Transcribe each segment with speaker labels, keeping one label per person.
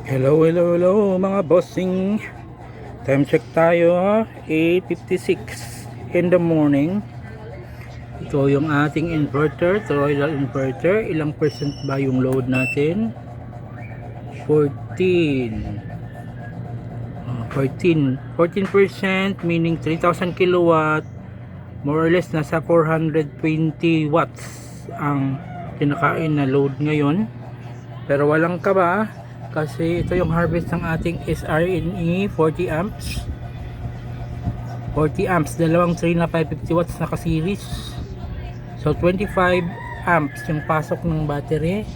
Speaker 1: Hello mga bossing. Time check tayo, 8:56 in the morning. Ito yung ating inverter, Royal inverter. Ilang percent ba yung load natin? 14. 14% meaning 3,000 kilowatt. More or less nasa 420 watts ang kinakain na load ngayon. Pero walang kaba kasi ito yung harvest ng ating SRNE 40 amps. 40 amps, dalawang tray na 550 watts na ka-series. So 25 amps yung pasok ng battery.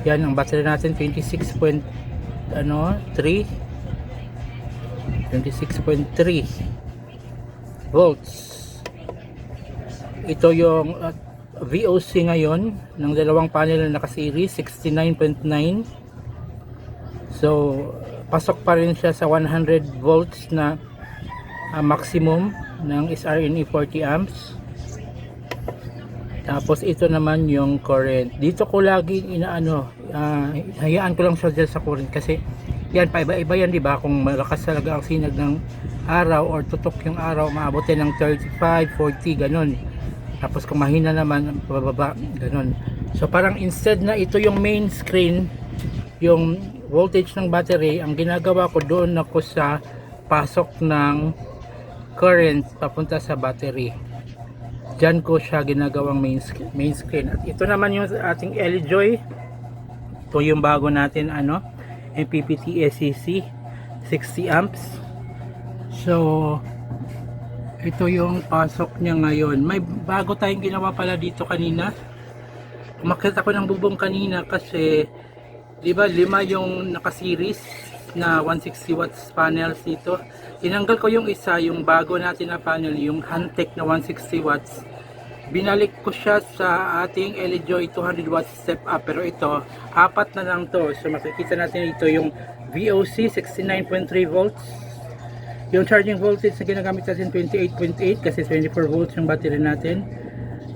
Speaker 1: Yan ang battery natin, 26.3 volts. Ito yung VOC ngayon ng dalawang panel na naka-series, 69.9. So pasok pa rin siya sa 100 volts na maximum ng SRNE 40 amps. Tapos ito naman yung current. Dito ko lagi hayaan ko lang siya dyan sa current kasi yan, paiba-iba yan, diba? Kung malakas talaga ang sinag ng araw or tutok yung araw, maabotin ng 35, 40, ganun. Tapos kung mahina naman, bababa, ganun. So parang instead na ito yung main screen, yung voltage ng battery, ang ginagawa ko doon ako sa pasok ng current papunta sa battery. Diyan ko siya ginagawang main screen. At ito naman yung ating LJoy. Ito yung bago natin MPPT SEC 60 amps. So ito yung pasok niya ngayon. May bago tayong ginawa pala dito kanina. Umakyat ako ng bubong kanina kasi di ba 5 yung naka-series na 160 watts panels dito. Tinanggal ko yung isa, yung bago natin na panel, yung Hantec na 160 watts. Binalik ko siya sa ating LJoy 200 watts step up, pero ito, 4 na lang to. So makikita natin ito yung VOC 69.3 volts. Yung charging voltage na ginagamit natin 28.8 kasi 24 volts yung battery natin.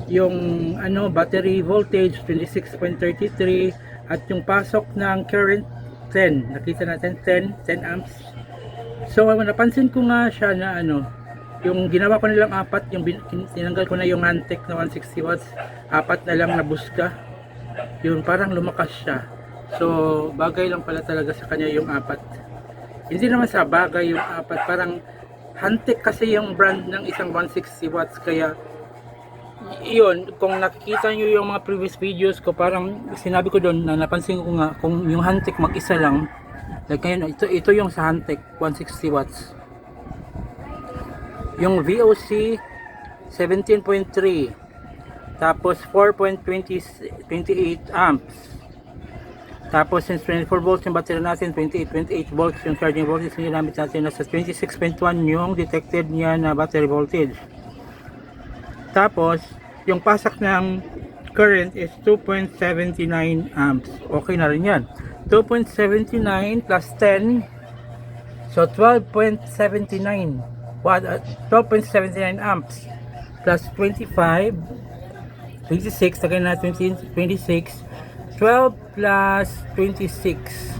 Speaker 1: Yung battery voltage 26.33 at yung pasok ng current 10. Nakita natin 10 amps. So napansin ko nga siya na yung ginawa ko nilang 4, yung tinanggal ko na yung Hantec na 160 watts, 4 na lang na buska. Yun, parang lumakas siya. So bagay lang pala talaga sa kanya yung 4. Hindi naman sa bagay yung 4, parang Hantec kasi yung brand ng isang 160 watts, kaya yun, kung nakikita nyo yung mga previous videos ko, parang sinabi ko doon na napansin ko nga kung yung Hantec mag-isa lang, like ngayon, ito yung sa Hantec 160 watts. Yung VOC 17.3, tapos 4.28 amps, tapos since 24 volts yung battery natin, 28.8 volts yung charging voltage na ginamit natin, nasa 26.1 yung detected niya na battery voltage. Tapos yung pasok ng current is 2.79 amps. Okay na rin yan. 2.79 plus 10, so 12.79 amps plus 25, 26, tagay na 26, 12 plus 26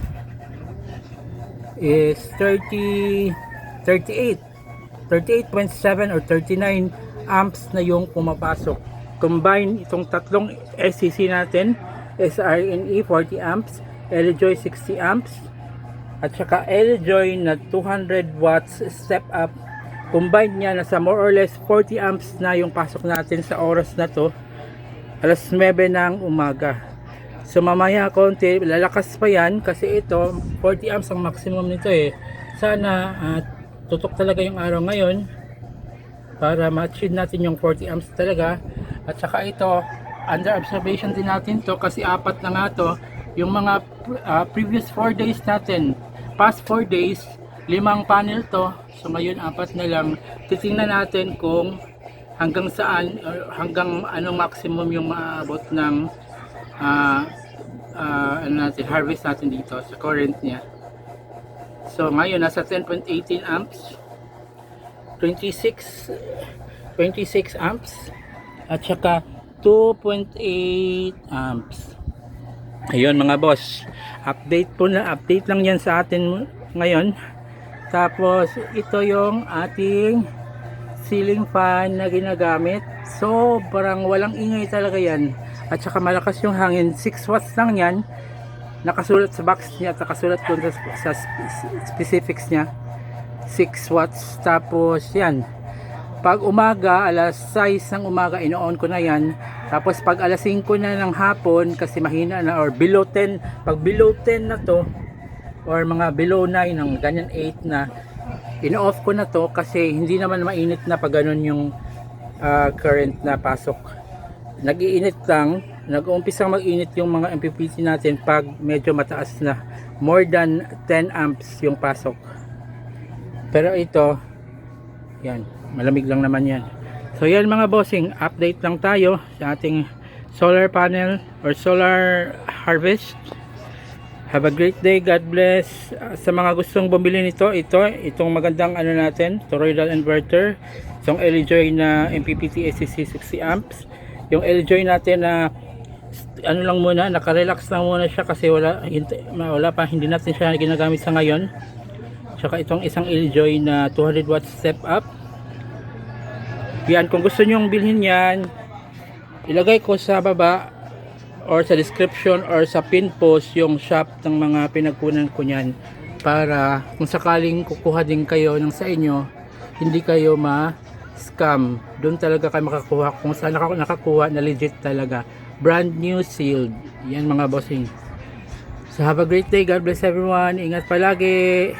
Speaker 1: is 38.7 or 39 amps na yung pumapasok. Combine itong tatlong SEC natin, SRNE 40 amps, LJoy 60 amps, at saka LJoy na 200 watts step up. Combine niya, nasa more or less 40 amps na yung pasok natin sa oras na to, alas 9 ng umaga. So mamaya konti, lalakas pa yan kasi ito 40 amps ang maximum nito Sana tutok talaga yung araw ngayon para ma-achieve natin yung 40 amps talaga. At saka ito, under observation din natin to kasi 4 na nga to. Yung mga previous 4 days natin, past 4 days, 5 panel to. So ngayon 4 na lang. Titingnan natin kung hanggang saan or hanggang anong maximum yung maabot ng harvest natin dito sa current niya. So ngayon nasa 10.18 amps, 26 amps, at saka 2.8 amps. Ayun mga boss, update lang yan sa atin ngayon. Tapos ito yung ating ceiling fan na ginagamit. Sobrang walang ingay talaga yan. At saka malakas yung hangin. 6 watts lang yan. Nakasulat sa box niya at nakasulat dun sa specifics niya. 6 watts. Tapos yan. Pag umaga, alas 6 ng umaga, ino-on ko na yan. Tapos pag alas 5 na ng hapon, kasi mahina na, or below 10, pag below 10 na to, or mga below 9, ng ganyan 8 na, ino-off ko na to kasi hindi naman mainit na pag ganun yung current na pasok. Nag-iinit lang, nag-uumpisang mag-init yung mga MPPT natin pag medyo mataas na, more than 10 amps yung pasok. Pero ito, yan, malamig lang naman yan. So yan mga bossing, update lang tayo sa ating solar panel or solar harvest. Have a great day, God bless. Sa mga gustong bumili nito, itong magandang ano natin, toroidal inverter, itong LJoy na MPPT ACC 60 amps. Yung LJoy natin na ano lang muna, naka-relax lang muna siya kasi wala pa, hindi natin siya ginagamit sa ngayon. Tsaka itong isang LJoy na 200 watts step up. Yan, kung gusto nyong bilhin yan, ilagay ko sa baba or sa description or sa pin post yung shop ng mga pinagkunan ko niyan, para kung sakaling kukuha din kayo ng sa inyo, hindi kayo ma-scam. Doon talaga kayo makakuha kung saan nakakuha na legit talaga. Brand new sealed. Yan mga bossing. So have a great day. God bless everyone. Ingat palagi.